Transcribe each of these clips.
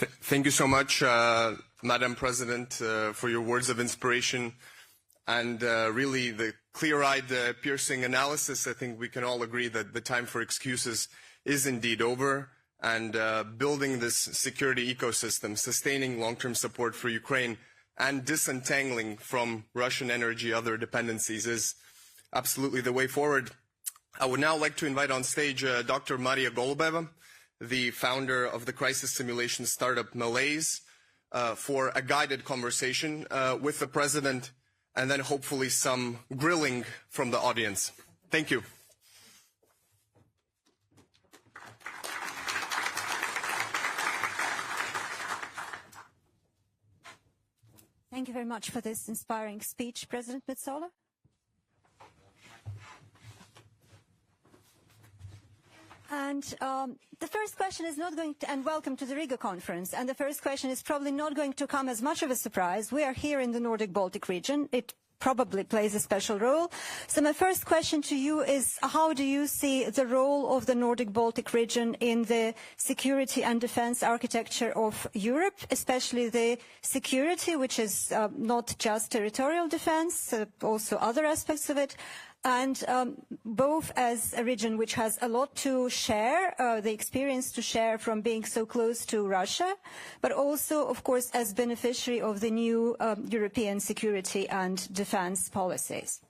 Thank you so much, Madam President, for your words of inspiration and really the clear-eyed, piercing analysis. I think we can all agree that the time for excuses is indeed over, and building this security ecosystem, sustaining long-term support for Ukraine, and disentangling from Russian energy other dependencies is absolutely the way forward. I would now like to invite on stage Dr. Maria Golubeva, the founder of the crisis simulation startup Malaise, for a guided conversation with the President, and then hopefully some grilling from the audience. Thank you. Thank you very much for this inspiring speech, President Metsola. And the first question is not going to, and welcome to the Riga Conference, and the first question is probably not going to come as much of a surprise. We are here in the Nordic Baltic region. It probably plays a special role. So my first question to you is, how do you see the role of the Nordic Baltic region in the security and defense architecture of Europe, especially the security, which is not just territorial defense, also other aspects of it? And both as a region which has a lot to share, the experience to share from being so close to Russia, but also, of course, as beneficiary of the new European security and defense policies.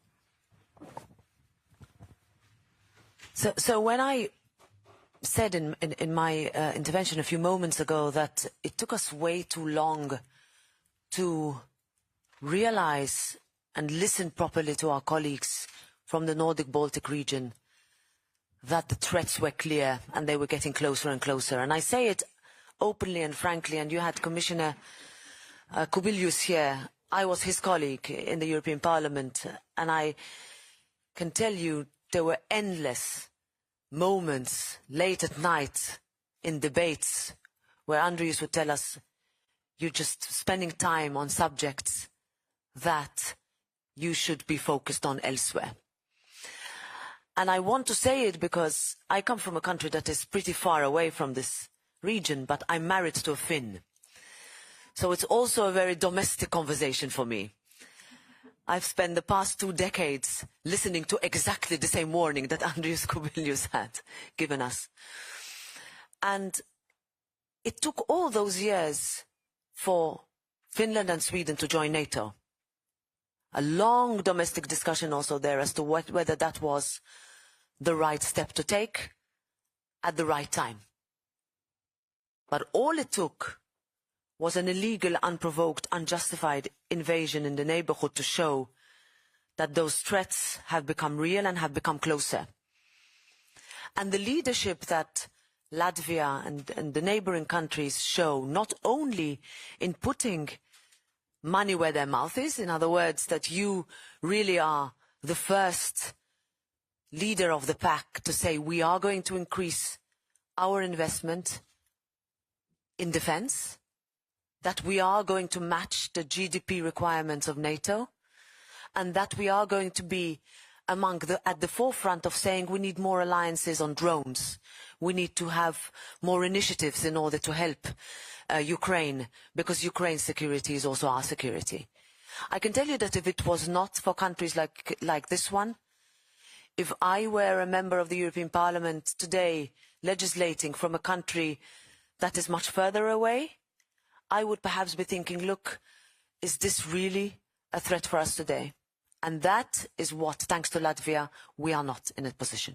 So when I said in my intervention a few moments ago that it took us way too long to realize and listen properly to our colleagues from the Nordic Baltic region, that the threats were clear and they were getting closer and closer. And I say it openly and frankly, and you had Commissioner Kubilius here. I was his colleague in the European Parliament, and I can tell you there were endless moments late at night in debates where Andrius would tell us, you're just spending time on subjects that you should be focused on elsewhere. And I want to say it because I come from a country that is pretty far away from this region, but I'm married to a Finn. So it's also a very domestic conversation for me. I've spent the past 2 decades listening to exactly the same warning that Andrius Kubilius had given us. And it took all those years for Finland and Sweden to join NATO. A long domestic discussion also there as to whether that was the right step to take at the right time. But all it took was an illegal, unprovoked, unjustified invasion in the neighborhood to show that those threats have become real and have become closer. And the leadership that Latvia and the neighboring countries show, not only in putting money where their mouth is, in other words, that you really are the first leader of the pack to say we are going to increase our investment in defense, that we are going to match the GDP requirements of NATO, and that we are going to be at the forefront of saying we need more alliances on drones. We need to have more initiatives in order to help Ukraine, because Ukraine's security is also our security. I can tell you that if it was not for countries like this one, if I were a member of the European Parliament today legislating from a country that is much further away, I would perhaps be thinking, look, is this really a threat for us today? And that is what, thanks to Latvia, we are not in a position.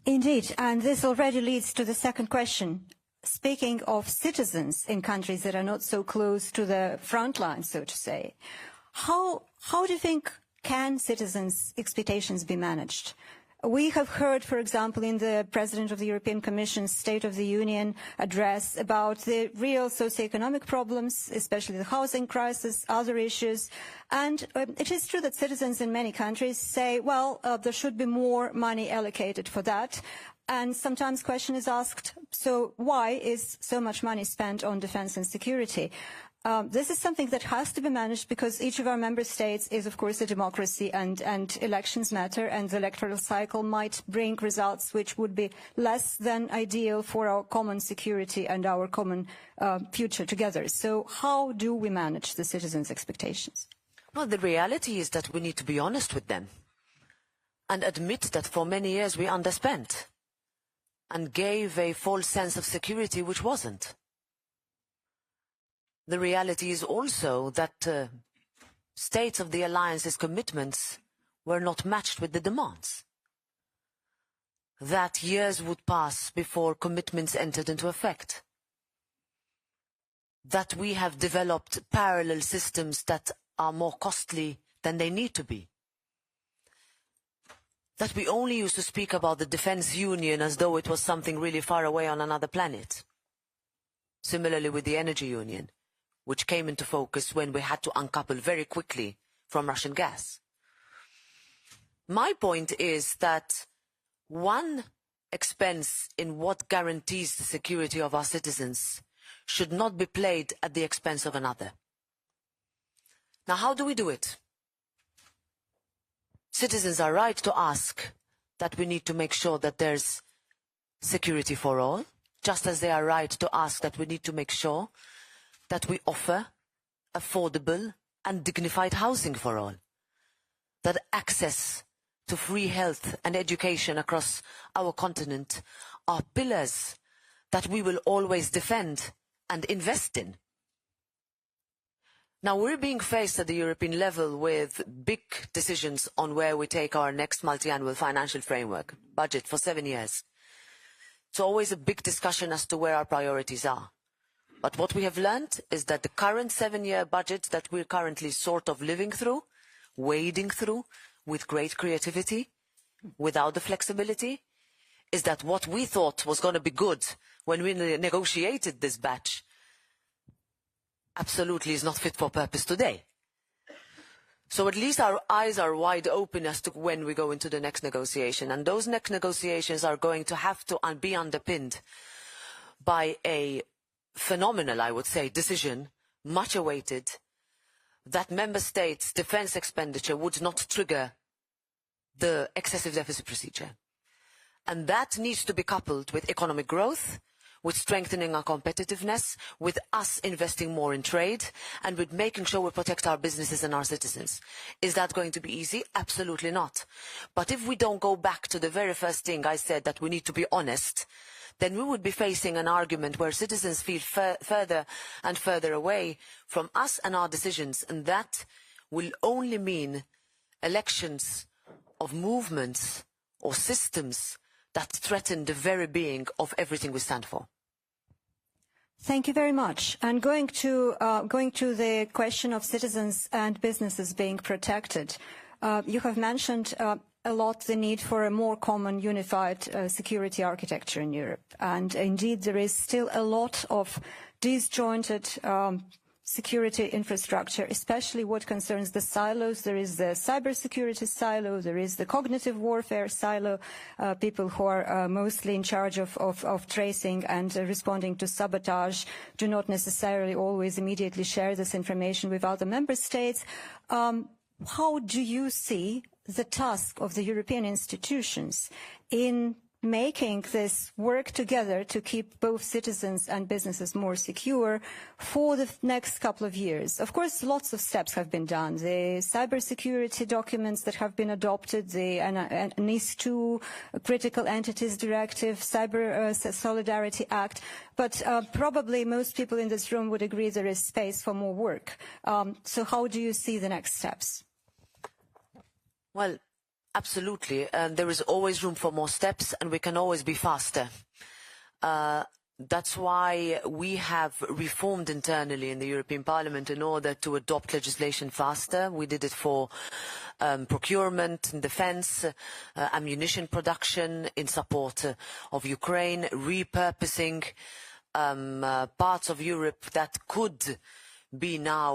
Indeed, and this already leads to the second question. Speaking of citizens in countries that are not so close to the front line, so to say, how do you think can citizens' expectations be managed? We have heard, for example, in the President of the European Commission's State of the Union address about the real socioeconomic problems, especially the housing crisis, other issues. And it is true that citizens in many countries say, well, there should be more money allocated for that. And sometimes question is asked, so why is so much money spent on defense and security? This is something that has to be managed because each of our member states is, of course, a democracy, and elections matter, and the electoral cycle might bring results which would be less than ideal for our common security and our common future together. So how do we manage the citizens' expectations? Well, the reality is that we need to be honest with them and admit that for many years we underspent and gave a false sense of security which wasn't. The reality is also that states of the alliance's commitments were not matched with the demands. That years would pass before commitments entered into effect. That we have developed parallel systems that are more costly than they need to be. That we only used to speak about the defense union as though it was something really far away on another planet. Similarly with the energy union, which came into focus when we had to uncouple very quickly from Russian gas. My point is that one expense in what guarantees the security of our citizens should not be played at the expense of another. Now, how do we do it? Citizens are right to ask that we need to make sure that there's security for all, just as they are right to ask that we need to make sure that we offer affordable and dignified housing for all, that access to free health and education across our continent are pillars that we will always defend and invest in. Now, we're being faced at the European level with big decisions on where we take our next multi-annual financial framework, budget for 7 years. It's always a big discussion as to where our priorities are. But what we have learned is that the current 7-year budget that we're currently sort of living through, wading through with great creativity, without the flexibility, is that what we thought was going to be good when we negotiated this batch absolutely is not fit for purpose today. So at least our eyes are wide open as to when we go into the next negotiation. And those next negotiations are going to have to be underpinned by a phenomenal, I would say, decision, much awaited, that member states' defense expenditure would not trigger the excessive deficit procedure. And that needs to be coupled with economic growth, with strengthening our competitiveness, with us investing more in trade, and with making sure we protect our businesses and our citizens. Is that going to be easy? Absolutely not. But if we don't go back to the very first thing I said, that we need to be honest, then we would be facing an argument where citizens feel further and further away from us and our decisions, and that will only mean elections of movements or systems that threaten the very being of everything we stand for. Thank you very much. And going to the question of citizens and businesses being protected, you have mentioned a lot the need for a more common unified security architecture in Europe. And indeed, there is still a lot of disjointed security infrastructure, especially what concerns the silos. There is the cybersecurity silo, there is the cognitive warfare silo, people who are mostly in charge of tracing and responding to sabotage do not necessarily always immediately share this information with other member states. How do you see the task of the European institutions in making this work together to keep both citizens and businesses more secure for the next couple of years? Of course, lots of steps have been done. The cybersecurity documents that have been adopted, the NIS2, Critical Entities Directive, Cyber Solidarity Act, but probably most people in this room would agree there is space for more work. So how do you see the next steps? Well, absolutely. There is always room for more steps, and we can always be faster. That's why we have reformed internally in the European Parliament in order to adopt legislation faster. We did it for procurement and defense, ammunition production in support of Ukraine, repurposing parts of Europe that could be now,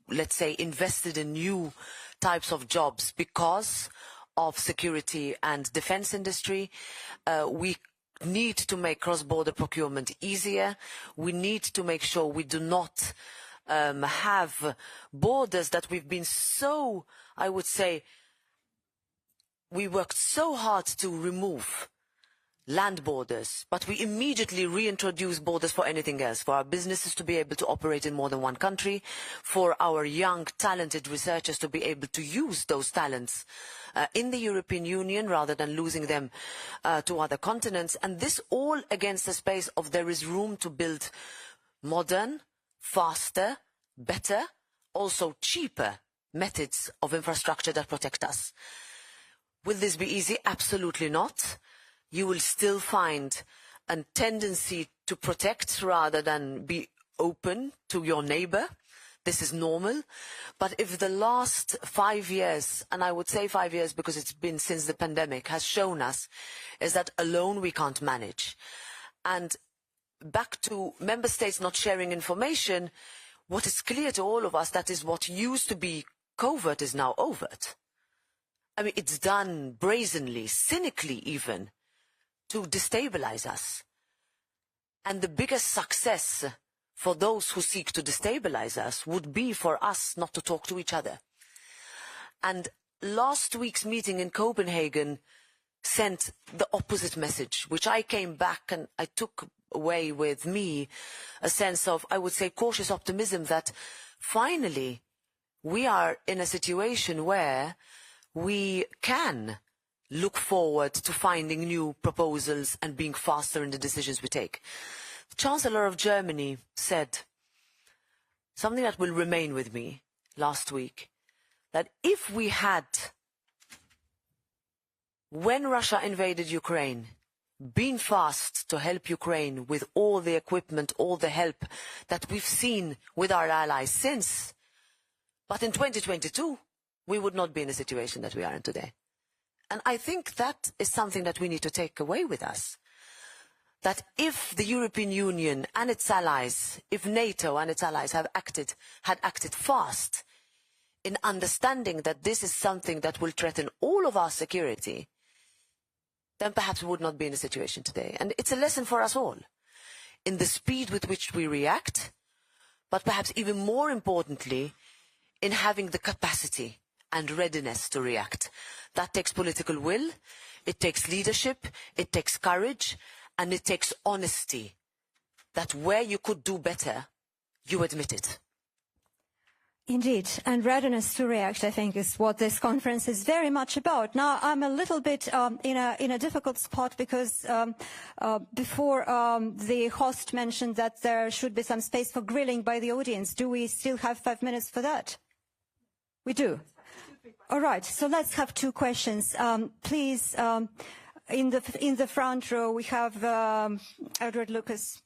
let's say, invested in new types of jobs because of security and defense industry. We need to make cross-border procurement easier. We need to make sure we do not have borders that we've been so, I would say, we worked so hard to remove land borders, but we immediately reintroduce borders for anything else, for our businesses to be able to operate in more than one country, for our young, talented researchers to be able to use those talents in the European Union rather than losing them to other continents. And this all against the space of there is room to build modern, faster, better, also cheaper methods of infrastructure that protect us. Will this be easy? Absolutely not. You will still find a tendency to protect rather than be open to your neighbor. This is normal. But if the last 5 years, and I would say 5 years because it's been since the pandemic, has shown us is that alone we can't manage. And back to member states not sharing information, what is clear to all of us, that is what used to be covert is now overt. I mean, it's done brazenly, cynically even, to destabilize us. And the biggest success for those who seek to destabilize us would be for us not to talk to each other. And last week's meeting in Copenhagen sent the opposite message, which I came back and I took away with me a sense of, I would say, cautious optimism that finally we are in a situation where we can look forward to finding new proposals and being faster in the decisions we take. The Chancellor of Germany said something that will remain with me last week, that if we had, when Russia invaded Ukraine, been fast to help Ukraine with all the equipment, all the help that we've seen with our allies since, but in 2022, we would not be in the situation that we are in today. And I think that is something that we need to take away with us. That if the European Union and its allies, if NATO and its allies had acted fast in understanding that this is something that will threaten all of our security, then perhaps we would not be in a situation today. And it's a lesson for us all in the speed with which we react, but perhaps even more importantly, in having the capacity and readiness to react. That takes political will, it takes leadership, it takes courage, and it takes honesty. That where you could do better, you admit it. Indeed, and readiness to react, I think, is what this conference is very much about. Now, I'm a little bit in a difficult spot because before the host mentioned that there should be some space for grilling by the audience. Do we still have 5 minutes for that? We do. All right, so let's have 2 questions. Please, in the front row, we have Edward Lucas.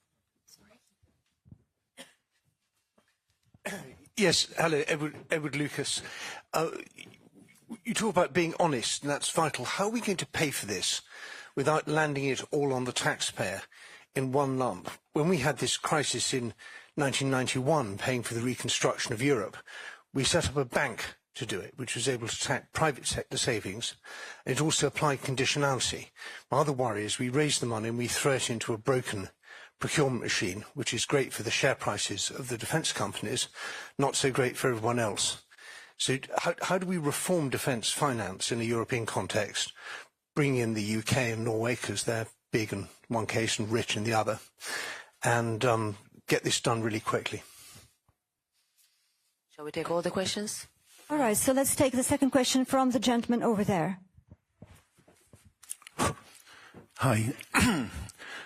Yes, hello, Edward Lucas. You talk about being honest, and that's vital. How are we going to pay for this without landing it all on the taxpayer in one lump? When we had this crisis in 1991, paying for the reconstruction of Europe, we set up a bank to do it, which was able to tap private sector savings. It also applied conditionality. My other worry is we raise the money and we throw it into a broken procurement machine, which is great for the share prices of the defence companies, not so great for everyone else. So how do we reform defence finance in a European context, bring in the UK and Norway, because they're big in one case and rich in the other, and get this done really quickly? Shall we take all the questions? All right, so let's take the second question from the gentleman over there. Hi,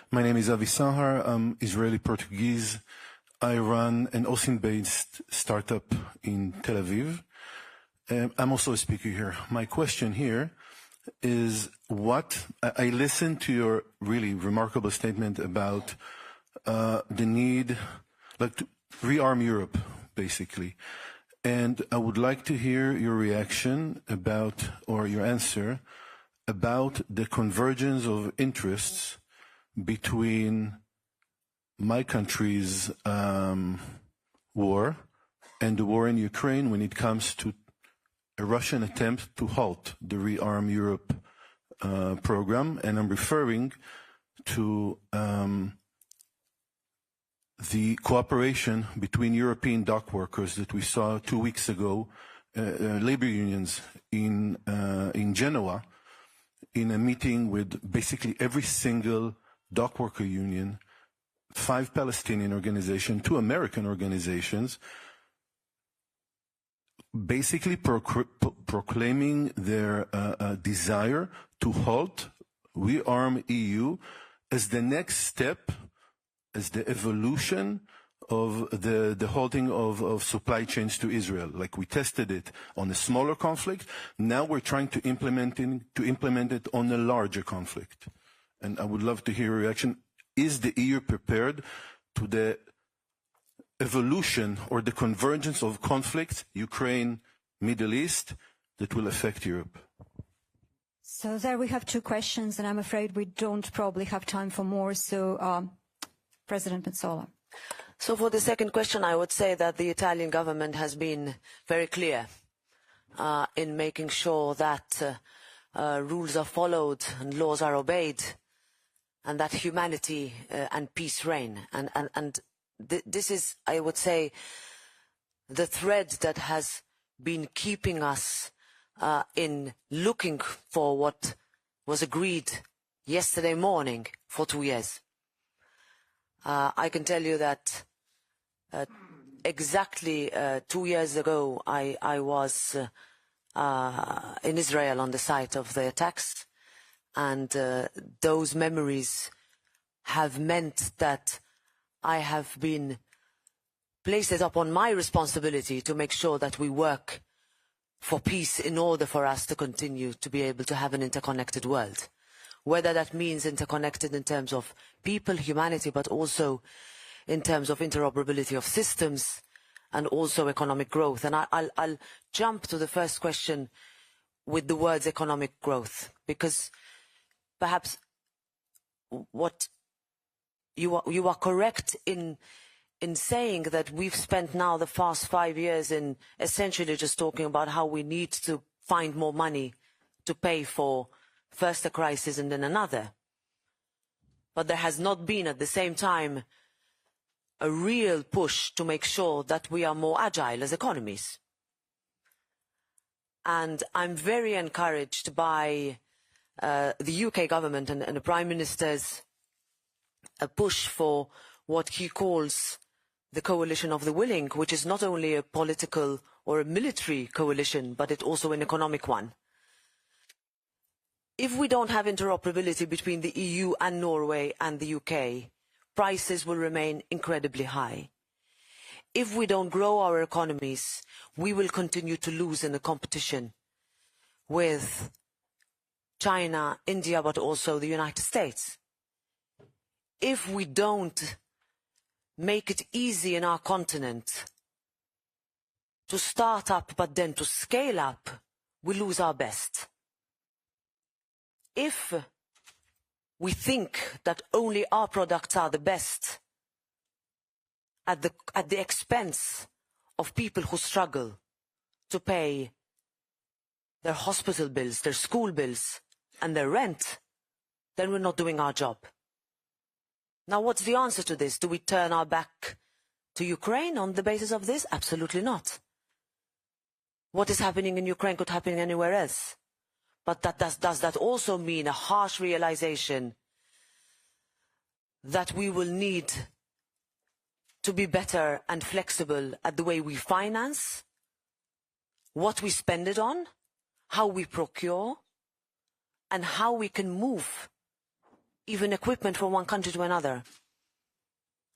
my name is Avi Sahar. I'm Israeli-Portuguese. I run an Austin-based startup in Tel Aviv. I'm also a speaker here. My question here is I listened to your really remarkable statement about the need, like, to rearm Europe, basically. And I would like to hear your reaction about, or your answer, about the convergence of interests between my country's war and the war in Ukraine when it comes to a Russian attempt to halt the Rearm Europe program. And I'm referring to the cooperation between European dock workers that we saw 2 weeks ago, labor unions in Genoa, in a meeting with basically every single dock worker union, 5 Palestinian organizations, 2 American organizations, basically proclaiming their desire to halt rearm EU as the next step, as the evolution of the halting of supply chains to Israel. Like we tested it on a smaller conflict, now we're trying to implement it on a larger conflict. And I would love to hear your reaction. Is the EU prepared to the evolution or the convergence of conflicts, Ukraine, Middle East, that will affect Europe? So there we have 2 questions, and I'm afraid we don't probably have time for more. So, President Metsola. So for the second question, I would say that the Italian government has been very clear in making sure that rules are followed and laws are obeyed, and that humanity and peace reign. And this is, I would say, the thread that has been keeping us in looking for what was agreed yesterday morning for 2 years. I can tell you that exactly 2 years ago, I was in Israel on the site of the attacks, and those memories have meant that I have been placed it upon my responsibility to make sure that we work for peace in order for us to continue to be able to have an interconnected world. Whether that means interconnected in terms of people, humanity, but also in terms of interoperability of systems and also economic growth. And I'll jump to the first question with the words economic growth, because perhaps what you are correct in saying that we've spent now the past 5 years in essentially just talking about how we need to find more money to pay for first a crisis and then another. But there has not been at the same time a real push to make sure that we are more agile as economies. And I'm very encouraged by the UK government and the Prime Minister's push for what he calls the coalition of the willing, which is not only a political or a military coalition, but it's also an economic one. If we don't have interoperability between the EU and Norway and the UK, prices will remain incredibly high. If we don't grow our economies, we will continue to lose in the competition with China, India, but also the United States. If we don't make it easy in our continent to start up but then to scale up, we lose our best. If we think that only our products are the best at the expense of people who struggle to pay their hospital bills, their school bills, and their rent, then we're not doing our job. Now, what's the answer to this? Do we turn our back to Ukraine on the basis of this? Absolutely not. What is happening in Ukraine could happen anywhere else. But does that also mean a harsh realization that we will need to be better and flexible at the way we finance, what we spend it on, how we procure, and how we can move even equipment from one country to another?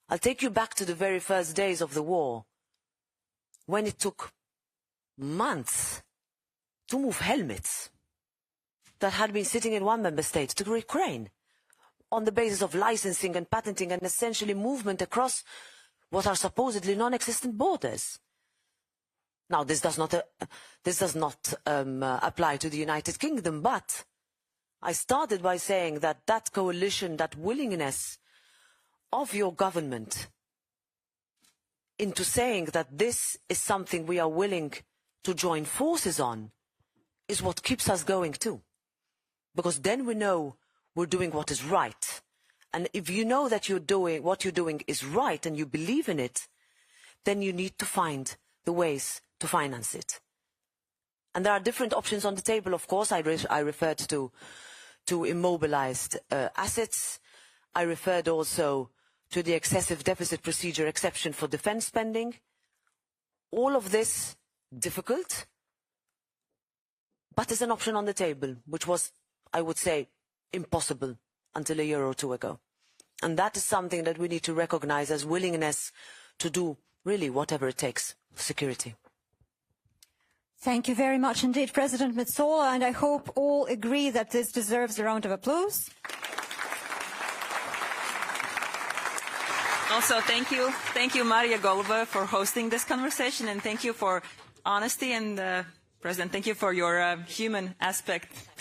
I'll take you back to the very first days of the war, when it took months to move helmets that had been sitting in one member state to Ukraine on the basis of licensing and patenting and essentially movement across what are supposedly non-existent borders. Now, this does not apply to the United Kingdom, but I started by saying that that coalition, that willingness of your government into saying that this is something we are willing to join forces on is what keeps us going too. Because then we know we're doing what is right. And if you know that what you're doing is right and you believe in it, then you need to find the ways to finance it. And there are different options on the table, of course. I referred to immobilized assets. I referred also to the excessive deficit procedure exception for defense spending. All of this difficult, but is an option on the table, which was, I would say, impossible until a year or two ago. And that is something that we need to recognize as willingness to do really whatever it takes for security. Thank you very much indeed, President Metsola, and I hope all agree that this deserves a round of applause. Also, thank you, Maria Golova, for hosting this conversation, and thank you for honesty, and President, thank you for your human aspect.